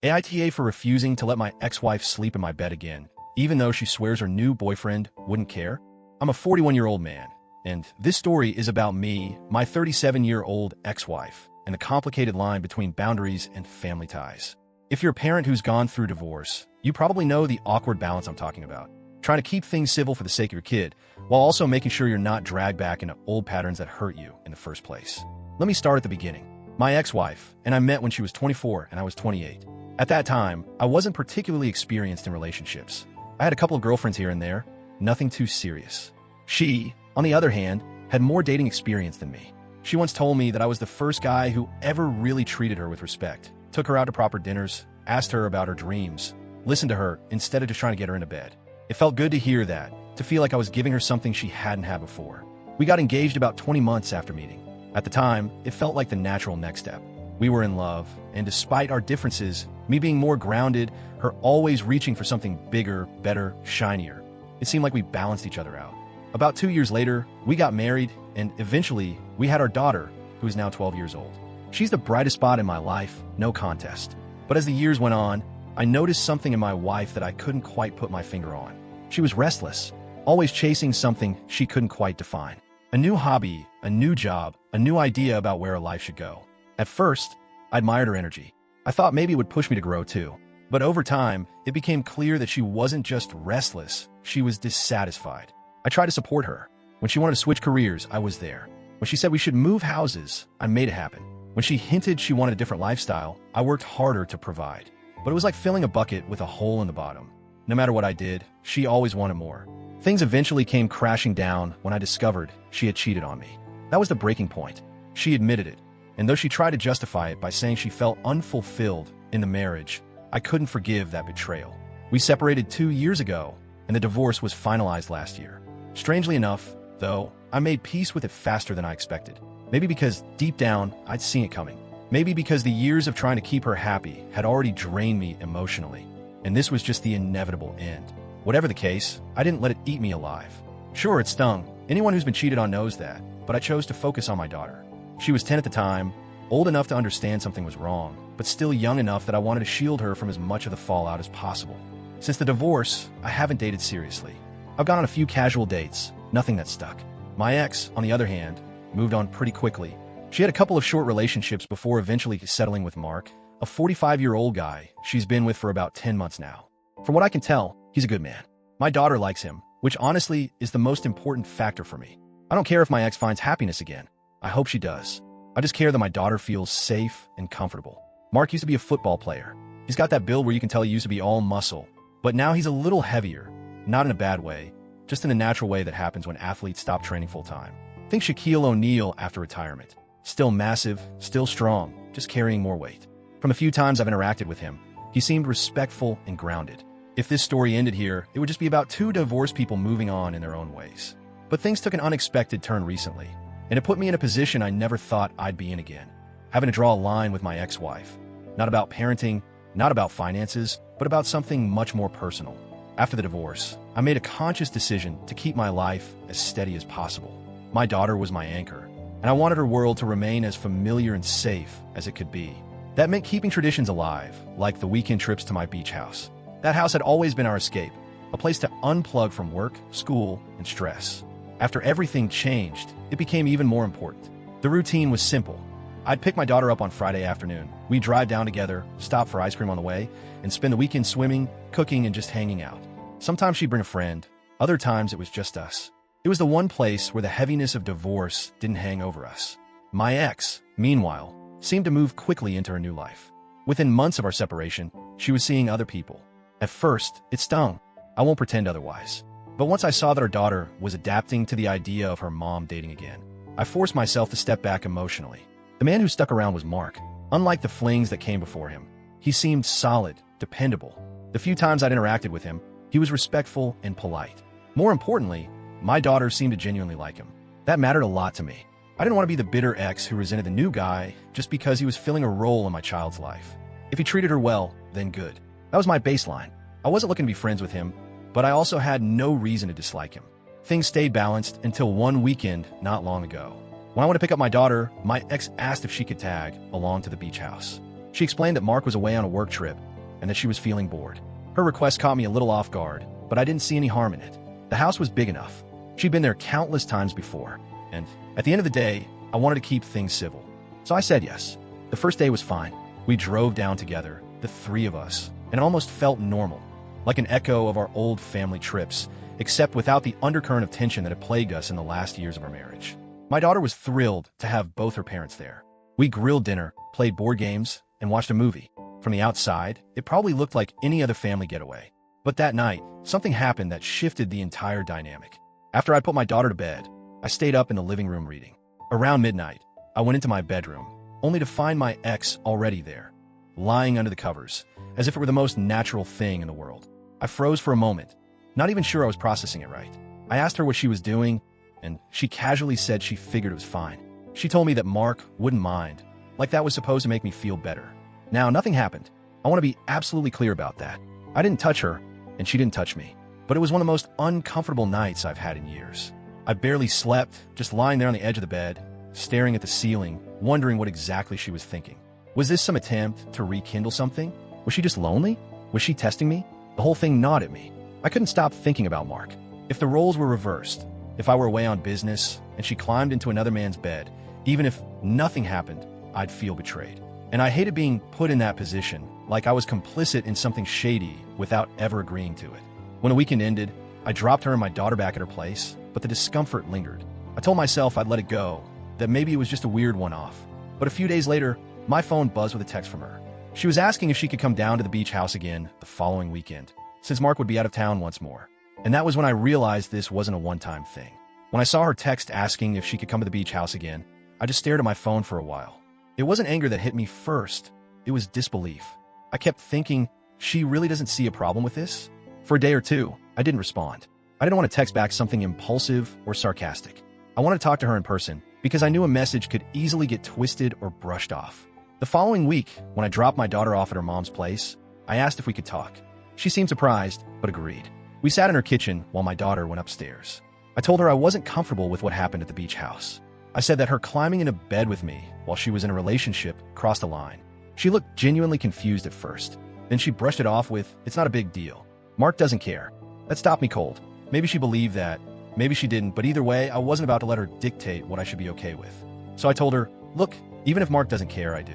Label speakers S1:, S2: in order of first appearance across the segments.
S1: AITA for refusing to let my ex-wife sleep in my bed again, even though she swears her new boyfriend wouldn't care. I'm a 41-year-old man, and this story is about me, my 37-year-old ex-wife, and the complicated line between boundaries and family ties. If you're a parent who's gone through divorce, you probably know the awkward balance I'm talking about. Trying to keep things civil for the sake of your kid, while also making sure you're not dragged back into old patterns that hurt you in the first place. Let me start at the beginning. My ex-wife and I met when she was 24 and I was 28. At that time, I wasn't particularly experienced in relationships. I had a couple of girlfriends here and there, nothing too serious. She, on the other hand, had more dating experience than me. She once told me that I was the first guy who ever really treated her with respect, took her out to proper dinners, asked her about her dreams, listened to her instead of just trying to get her into bed. It felt good to hear that, to feel like I was giving her something she hadn't had before. We got engaged about 20 months after meeting. At the time, it felt like the natural next step. We were in love, and despite our differences, me being more grounded, her always reaching for something bigger, better, shinier, it seemed like we balanced each other out. About 2 years later, we got married, and eventually, we had our daughter, who is now 12 years old. She's the brightest spot in my life, no contest. But as the years went on, I noticed something in my wife that I couldn't quite put my finger on. She was restless, always chasing something she couldn't quite define. A new hobby, a new job, a new idea about where her life should go. At first, I admired her energy. I thought maybe it would push me to grow too. But over time, it became clear that she wasn't just restless, she was dissatisfied. I tried to support her. When she wanted to switch careers, I was there. When she said we should move houses, I made it happen. When she hinted she wanted a different lifestyle, I worked harder to provide. But it was like filling a bucket with a hole in the bottom. No matter what I did, she always wanted more. Things eventually came crashing down when I discovered she had cheated on me. That was the breaking point. She admitted it, and though she tried to justify it by saying she felt unfulfilled in the marriage, I couldn't forgive that betrayal. We separated 2 years ago, and the divorce was finalized last year. Strangely enough, though, I made peace with it faster than I expected. Maybe because deep down, I'd seen it coming. Maybe because the years of trying to keep her happy had already drained me emotionally, and this was just the inevitable end. Whatever the case, I didn't let it eat me alive. Sure, it stung. Anyone who's been cheated on knows that, but I chose to focus on my daughter. She was 10 at the time, old enough to understand something was wrong, but still young enough that I wanted to shield her from as much of the fallout as possible. Since the divorce, I haven't dated seriously. I've gone on a few casual dates, nothing that stuck. My ex, on the other hand, moved on pretty quickly. She had a couple of short relationships before eventually settling with Mark, a 45-year-old guy she's been with for about 10 months now. From what I can tell, he's a good man. My daughter likes him, which honestly is the most important factor for me. I don't care if my ex finds happiness again. I hope she does. I just care that my daughter feels safe and comfortable. Mark used to be a football player. He's got that build where you can tell he used to be all muscle, but now he's a little heavier. Not in a bad way, just in a natural way that happens when athletes stop training full-time. Think Shaquille O'Neal after retirement. Still massive, still strong, just carrying more weight. From the few times I've interacted with him, he seemed respectful and grounded. If this story ended here, it would just be about two divorced people moving on in their own ways. But things took an unexpected turn recently, and it put me in a position I never thought I'd be in again. Having to draw a line with my ex-wife. Not about parenting, not about finances, but about something much more personal. After the divorce, I made a conscious decision to keep my life as steady as possible. My daughter was my anchor, and I wanted her world to remain as familiar and safe as it could be. That meant keeping traditions alive, like the weekend trips to my beach house. That house had always been our escape, a place to unplug from work, school, and stress. After everything changed, it became even more important. The routine was simple. I'd pick my daughter up on Friday afternoon. We'd drive down together, stop for ice cream on the way, and spend the weekend swimming, cooking, and just hanging out. Sometimes she'd bring a friend. Other times it was just us. It was the one place where the heaviness of divorce didn't hang over us. My ex, meanwhile, seemed to move quickly into her new life. Within months of our separation, she was seeing other people. At first, it stung. I won't pretend otherwise. But once I saw that our daughter was adapting to the idea of her mom dating again, I forced myself to step back emotionally. The man who stuck around was Mark. Unlike the flings that came before him, he seemed solid, dependable. The few times I'd interacted with him, he was respectful and polite. More importantly, my daughter seemed to genuinely like him. That mattered a lot to me. I didn't want to be the bitter ex who resented the new guy just because he was filling a role in my child's life. If he treated her well, then good. That was my baseline. I wasn't looking to be friends with him, but I also had no reason to dislike him. Things stayed balanced until one weekend not long ago. When I went to pick up my daughter, my ex asked if she could tag along to the beach house. She explained that Mark was away on a work trip, and that she was feeling bored. Her request caught me a little off guard, but I didn't see any harm in it. The house was big enough. She'd been there countless times before, and at the end of the day, I wanted to keep things civil. So I said yes. The first day was fine. We drove down together, the three of us, and it almost felt normal, like an echo of our old family trips, except without the undercurrent of tension that had plagued us in the last years of our marriage. My daughter was thrilled to have both her parents there. We grilled dinner, played board games, and watched a movie. From the outside, it probably looked like any other family getaway. But that night, something happened that shifted the entire dynamic. After I put my daughter to bed, I stayed up in the living room reading. Around midnight, I went into my bedroom, only to find my ex already there, lying under the covers, as if it were the most natural thing in the world. I froze for a moment, not even sure I was processing it right. I asked her what she was doing, and she casually said she figured it was fine. She told me that Mark wouldn't mind, like that was supposed to make me feel better. Now, nothing happened. I want to be absolutely clear about that. I didn't touch her, and she didn't touch me. But it was one of the most uncomfortable nights I've had in years. I barely slept, just lying there on the edge of the bed, staring at the ceiling, wondering what exactly she was thinking. Was this some attempt to rekindle something? Was she just lonely? Was she testing me? The whole thing gnawed at me. I couldn't stop thinking about Mark. If the roles were reversed, if I were away on business and she climbed into another man's bed, even if nothing happened, I'd feel betrayed. And I hated being put in that position, like I was complicit in something shady without ever agreeing to it. When the weekend ended, I dropped her and my daughter back at her place, but the discomfort lingered. I told myself I'd let it go, that maybe it was just a weird one-off. But a few days later, my phone buzzed with a text from her. She was asking if she could come down to the beach house again the following weekend, since Mark would be out of town once more. And that was when I realized this wasn't a one-time thing. When I saw her text asking if she could come to the beach house again, I just stared at my phone for a while. It wasn't anger that hit me first, it was disbelief. I kept thinking, she really doesn't see a problem with this? For a day or two, I didn't respond. I didn't want to text back something impulsive or sarcastic. I wanted to talk to her in person because I knew a message could easily get twisted or brushed off. The following week, when I dropped my daughter off at her mom's place, I asked if we could talk. She seemed surprised, but agreed. We sat in her kitchen while my daughter went upstairs. I told her I wasn't comfortable with what happened at the beach house. I said that her climbing into bed with me while she was in a relationship crossed a line. She looked genuinely confused at first. Then she brushed it off with, "It's not a big deal. Mark doesn't care." That stopped me cold. Maybe she believed that, maybe she didn't, but either way, I wasn't about to let her dictate what I should be okay with. So I told her, "Look, even if Mark doesn't care, I do.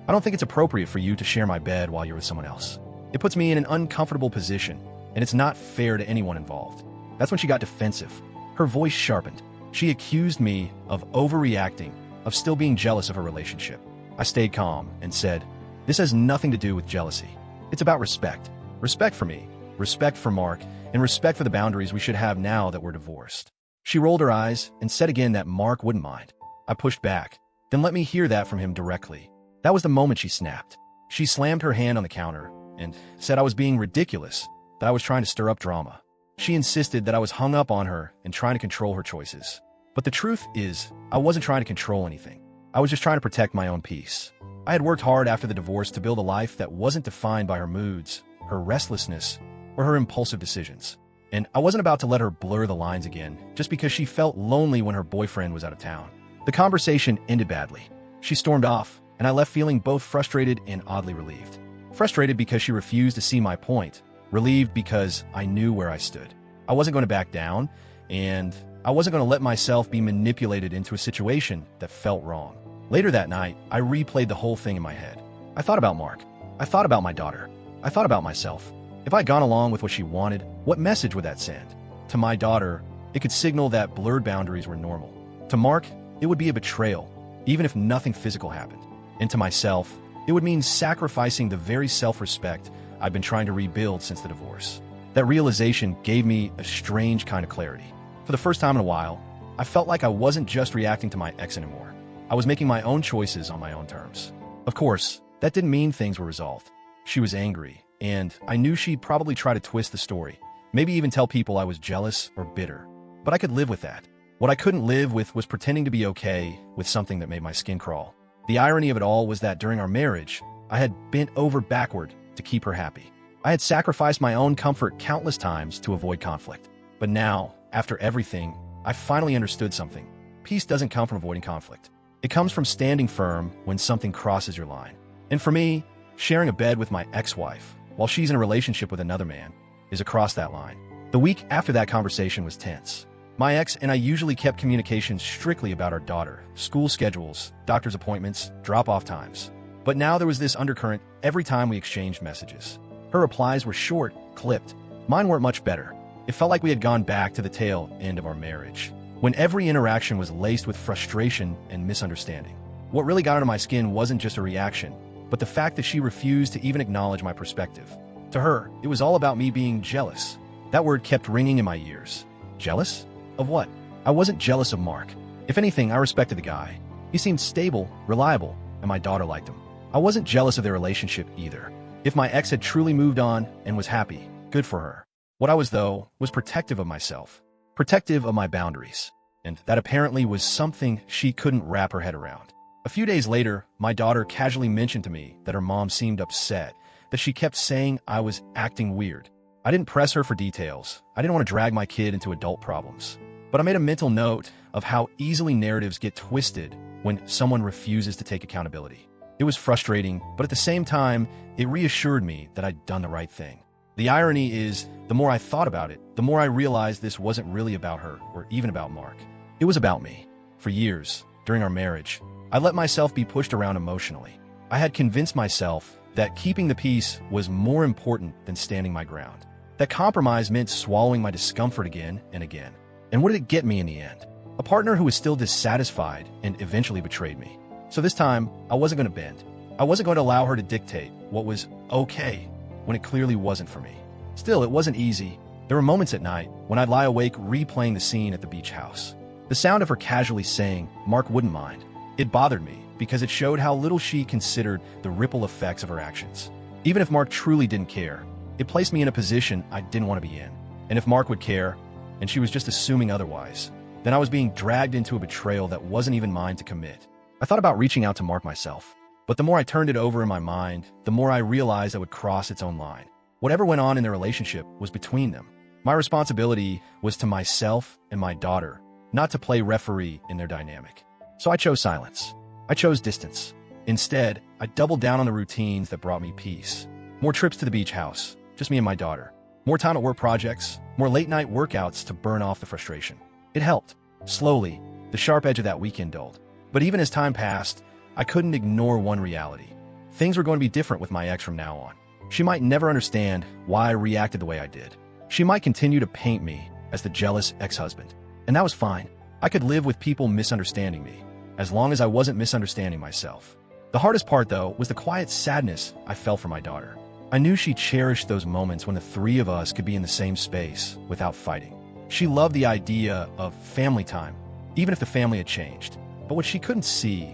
S1: I don't think it's appropriate for you to share my bed while you're with someone else. It puts me in an uncomfortable position, and it's not fair to anyone involved." That's when she got defensive. Her voice sharpened. She accused me of overreacting, of still being jealous of her relationship. I stayed calm and said, "This has nothing to do with jealousy. It's about respect. Respect for me, respect for Mark, and respect for the boundaries we should have now that we're divorced." She rolled her eyes and said again that Mark wouldn't mind. I pushed back. Then let me hear that from him directly. That was the moment she snapped. She slammed her hand on the counter and said I was being ridiculous, that I was trying to stir up drama. She insisted that I was hung up on her and trying to control her choices. But the truth is, I wasn't trying to control anything. I was just trying to protect my own peace. I had worked hard after the divorce to build a life that wasn't defined by her moods, her restlessness, or her impulsive decisions. And I wasn't about to let her blur the lines again just because she felt lonely when her boyfriend was out of town. The conversation ended badly. She stormed off, and I left feeling both frustrated and oddly relieved. Frustrated because she refused to see my point. Relieved because I knew where I stood. I wasn't going to back down, and I wasn't going to let myself be manipulated into a situation that felt wrong. Later that night, I replayed the whole thing in my head. I thought about Mark. I thought about my daughter. I thought about myself. If I'd gone along with what she wanted, what message would that send? To my daughter, it could signal that blurred boundaries were normal. To Mark, it would be a betrayal, even if nothing physical happened. And to myself, it would mean sacrificing the very self-respect I've been trying to rebuild since the divorce. That realization gave me a strange kind of clarity. For the first time in a while, I felt like I wasn't just reacting to my ex anymore. I was making my own choices on my own terms. Of course, that didn't mean things were resolved. She was angry, and I knew she'd probably try to twist the story, maybe even tell people I was jealous or bitter. But I could live with that. What I couldn't live with was pretending to be okay with something that made my skin crawl. The irony of it all was that during our marriage, I had bent over backward to keep her happy. I had sacrificed my own comfort countless times to avoid conflict. But now, after everything, I finally understood something. Peace doesn't come from avoiding conflict. It comes from standing firm when something crosses your line. And for me, sharing a bed with my ex-wife while she's in a relationship with another man, is across that line. The week after that conversation was tense. My ex and I usually kept communication strictly about our daughter, school schedules, doctor's appointments, drop-off times. But now there was this undercurrent every time we exchanged messages. Her replies were short, clipped. Mine weren't much better. It felt like we had gone back to the tail end of our marriage, when every interaction was laced with frustration and misunderstanding. What really got under my skin wasn't just a reaction, but the fact that she refused to even acknowledge my perspective. To her, it was all about me being jealous. That word kept ringing in my ears. Jealous? Of what? I wasn't jealous of Mark. If anything, I respected the guy. He seemed stable, reliable, and my daughter liked him. I wasn't jealous of their relationship either. If my ex had truly moved on and was happy, good for her. What I was, though, was protective of myself, protective of my boundaries, and that apparently was something she couldn't wrap her head around. A few days later, my daughter casually mentioned to me that her mom seemed upset, that she kept saying I was acting weird. I didn't press her for details. I didn't want to drag my kid into adult problems. But I made a mental note of how easily narratives get twisted when someone refuses to take accountability. It was frustrating, but at the same time, it reassured me that I'd done the right thing. The irony is, the more I thought about it, the more I realized this wasn't really about her or even about Mark. It was about me. For years, during our marriage, I let myself be pushed around emotionally. I had convinced myself that keeping the peace was more important than standing my ground. That compromise meant swallowing my discomfort again and again. And what did it get me in the end? A partner who was still dissatisfied and eventually betrayed me. So this time, I wasn't going to bend. I wasn't going to allow her to dictate what was okay when it clearly wasn't for me. Still, it wasn't easy. There were moments at night when I'd lie awake replaying the scene at the beach house. The sound of her casually saying, "Mark wouldn't mind." It bothered me because it showed how little she considered the ripple effects of her actions. Even if Mark truly didn't care, it placed me in a position I didn't want to be in. And if Mark would care, and she was just assuming otherwise, then I was being dragged into a betrayal that wasn't even mine to commit. I thought about reaching out to Mark myself, but the more I turned it over in my mind, the more I realized I would cross its own line. Whatever went on in their relationship was between them. My responsibility was to myself and my daughter, not to play referee in their dynamic. So I chose silence. I chose distance. Instead, I doubled down on the routines that brought me peace. More trips to the beach house, just me and my daughter. More time at work projects, more late-night workouts to burn off the frustration. It helped. Slowly, the sharp edge of that weekend dulled. But even as time passed, I couldn't ignore one reality. Things were going to be different with my ex from now on. She might never understand why I reacted the way I did. She might continue to paint me as the jealous ex-husband. And that was fine. I could live with people misunderstanding me, as long as I wasn't misunderstanding myself. The hardest part, though, was the quiet sadness I felt for my daughter. I knew she cherished those moments when the three of us could be in the same space without fighting. She loved the idea of family time, even if the family had changed. But what she couldn't see,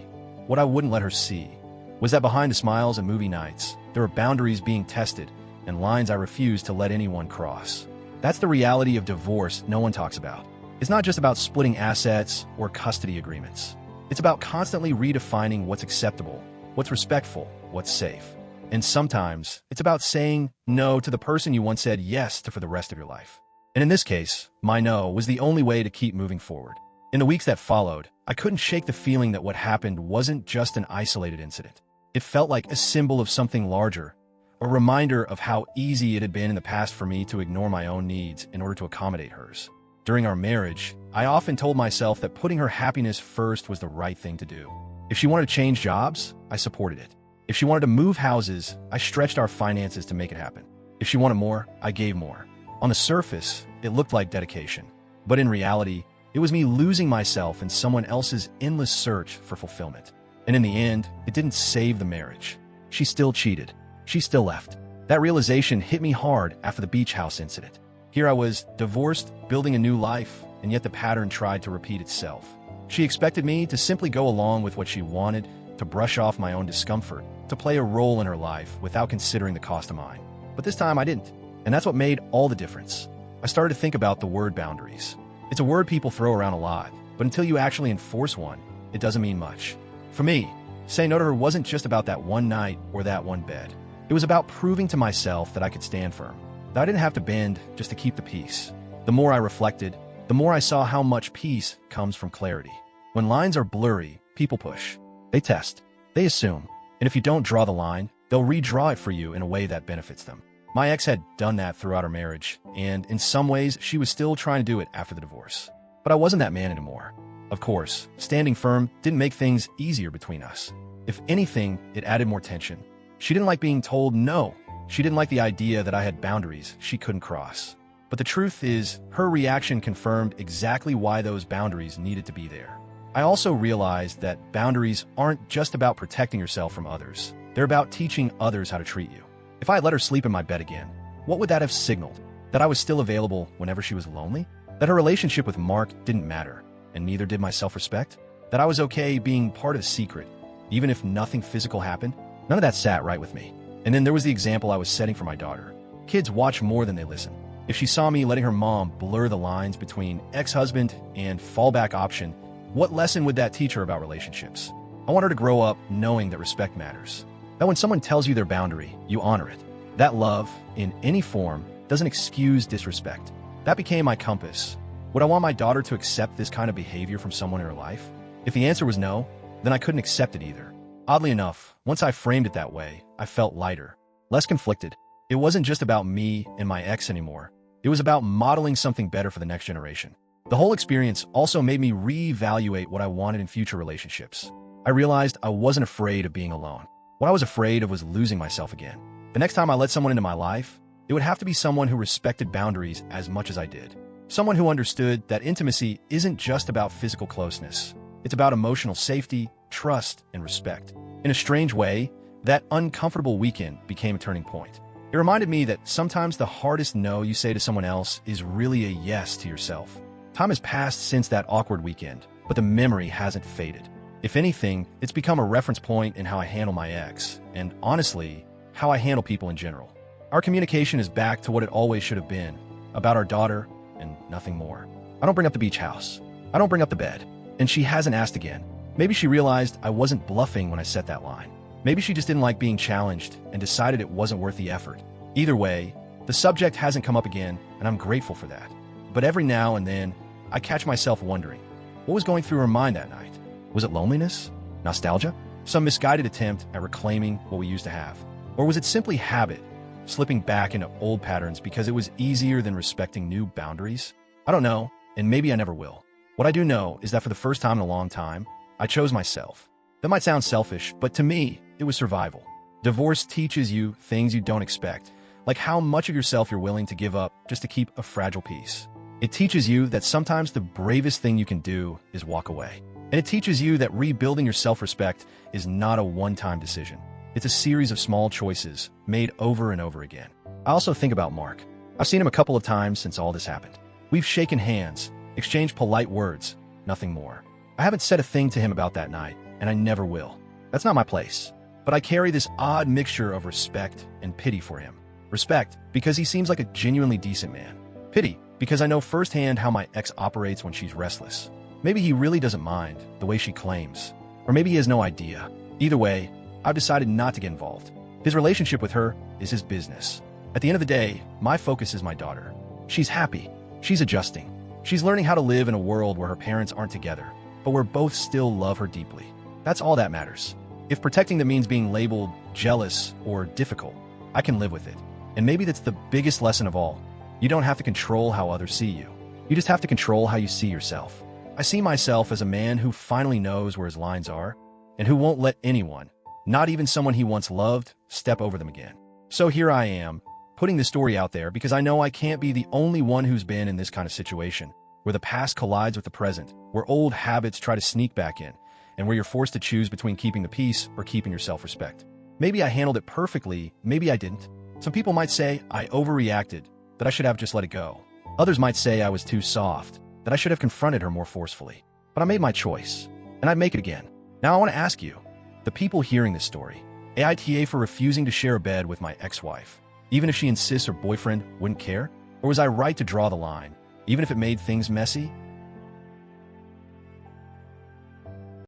S1: what I wouldn't let her see, was that behind the smiles and movie nights, there were boundaries being tested and lines I refused to let anyone cross. That's the reality of divorce no one talks about. It's not just about splitting assets or custody agreements. It's about constantly redefining what's acceptable, what's respectful, what's safe. And sometimes, it's about saying no to the person you once said yes to for the rest of your life. And in this case, my no was the only way to keep moving forward. In the weeks that followed, I couldn't shake the feeling that what happened wasn't just an isolated incident. It felt like a symbol of something larger, a reminder of how easy it had been in the past for me to ignore my own needs in order to accommodate hers. During our marriage, I often told myself that putting her happiness first was the right thing to do. If she wanted to change jobs, I supported it. If she wanted to move houses, I stretched our finances to make it happen. If she wanted more, I gave more. On the surface, it looked like dedication. But in reality, it was me losing myself in someone else's endless search for fulfillment. And in the end, it didn't save the marriage. She still cheated. She still left. That realization hit me hard after the beach house incident. Here I was, divorced, building a new life, and yet the pattern tried to repeat itself. She expected me to simply go along with what she wanted, to brush off my own discomfort, to play a role in her life without considering the cost of mine. But this time I didn't. And that's what made all the difference. I started to think about the word boundaries. It's a word people throw around a lot, but until you actually enforce one, it doesn't mean much. For me, saying no to her wasn't just about that one night or that one bed. It was about proving to myself that I could stand firm, that I didn't have to bend just to keep the peace. The more I reflected, the more I saw how much peace comes from clarity. When lines are blurry, people push. They test. They assume. And if you don't draw the line, they'll redraw it for you in a way that benefits them. My ex had done that throughout our marriage, and in some ways, she was still trying to do it after the divorce. But I wasn't that man anymore. Of course, standing firm didn't make things easier between us. If anything, it added more tension. She didn't like being told no. She didn't like the idea that I had boundaries she couldn't cross. But the truth is, her reaction confirmed exactly why those boundaries needed to be there. I also realized that boundaries aren't just about protecting yourself from others. They're about teaching others how to treat you. If I had let her sleep in my bed again, what would that have signaled? That I was still available whenever she was lonely? That her relationship with Mark didn't matter, and neither did my self-respect? That I was okay being part of the secret, even if nothing physical happened? None of that sat right with me. And then there was the example I was setting for my daughter. Kids watch more than they listen. If she saw me letting her mom blur the lines between ex-husband and fallback option, what lesson would that teach her about relationships? I want her to grow up knowing that respect matters. That when someone tells you their boundary, you honor it. That love, in any form, doesn't excuse disrespect. That became my compass. Would I want my daughter to accept this kind of behavior from someone in her life? If the answer was no, then I couldn't accept it either. Oddly enough, once I framed it that way, I felt lighter, less conflicted. It wasn't just about me and my ex anymore. It was about modeling something better for the next generation. The whole experience also made me reevaluate what I wanted in future relationships. I realized I wasn't afraid of being alone. What I was afraid of was losing myself again. The next time I let someone into my life, it would have to be someone who respected boundaries as much as I did. Someone who understood that intimacy isn't just about physical closeness. It's about emotional safety, trust, and respect. In a strange way, that uncomfortable weekend became a turning point. It reminded me that sometimes the hardest no you say to someone else is really a yes to yourself. Time has passed since that awkward weekend, but the memory hasn't faded. If anything, it's become a reference point in how I handle my ex, and honestly, how I handle people in general. Our communication is back to what it always should have been, about our daughter and nothing more. I don't bring up the beach house. I don't bring up the bed. And she hasn't asked again. Maybe she realized I wasn't bluffing when I set that line. Maybe she just didn't like being challenged and decided it wasn't worth the effort. Either way, the subject hasn't come up again, and I'm grateful for that. But every now and then, I catch myself wondering, what was going through her mind that night? Was it loneliness? Nostalgia? Some misguided attempt at reclaiming what we used to have? Or was it simply habit, slipping back into old patterns because it was easier than respecting new boundaries? I don't know, and maybe I never will. What I do know is that for the first time in a long time, I chose myself. That might sound selfish, but to me, it was survival. Divorce teaches you things you don't expect, like how much of yourself you're willing to give up just to keep a fragile piece. It teaches you that sometimes the bravest thing you can do is walk away. And it teaches you that rebuilding your self-respect is not a one-time decision. It's a series of small choices made over and over again. I also think about Mark. I've seen him a couple of times since all this happened. We've shaken hands, exchanged polite words, nothing more. I haven't said a thing to him about that night, and I never will. That's not my place. But I carry this odd mixture of respect and pity for him. Respect, because he seems like a genuinely decent man. Pity, because I know firsthand how my ex operates when she's restless. Maybe he really doesn't mind, the way she claims. Or maybe he has no idea. Either way, I've decided not to get involved. His relationship with her is his business. At the end of the day, my focus is my daughter. She's happy. She's adjusting. She's learning how to live in a world where her parents aren't together, but where both still love her deeply. That's all that matters. If protecting them means being labeled jealous or difficult, I can live with it. And maybe that's the biggest lesson of all. You don't have to control how others see you. You just have to control how you see yourself. I see myself as a man who finally knows where his lines are, and who won't let anyone, not even someone he once loved, step over them again. So here I am, putting this story out there because I know I can't be the only one who's been in this kind of situation, where the past collides with the present, where old habits try to sneak back in, and where you're forced to choose between keeping the peace or keeping your self-respect. Maybe I handled it perfectly, maybe I didn't. Some people might say I overreacted, that I should have just let it go. Others might say I was too soft, that I should have confronted her more forcefully. But I made my choice, and I'd make it again. Now I want to ask you, the people hearing this story, AITA for refusing to share a bed with my ex-wife, even if she insists her boyfriend wouldn't care? Or was I right to draw the line, even if it made things messy?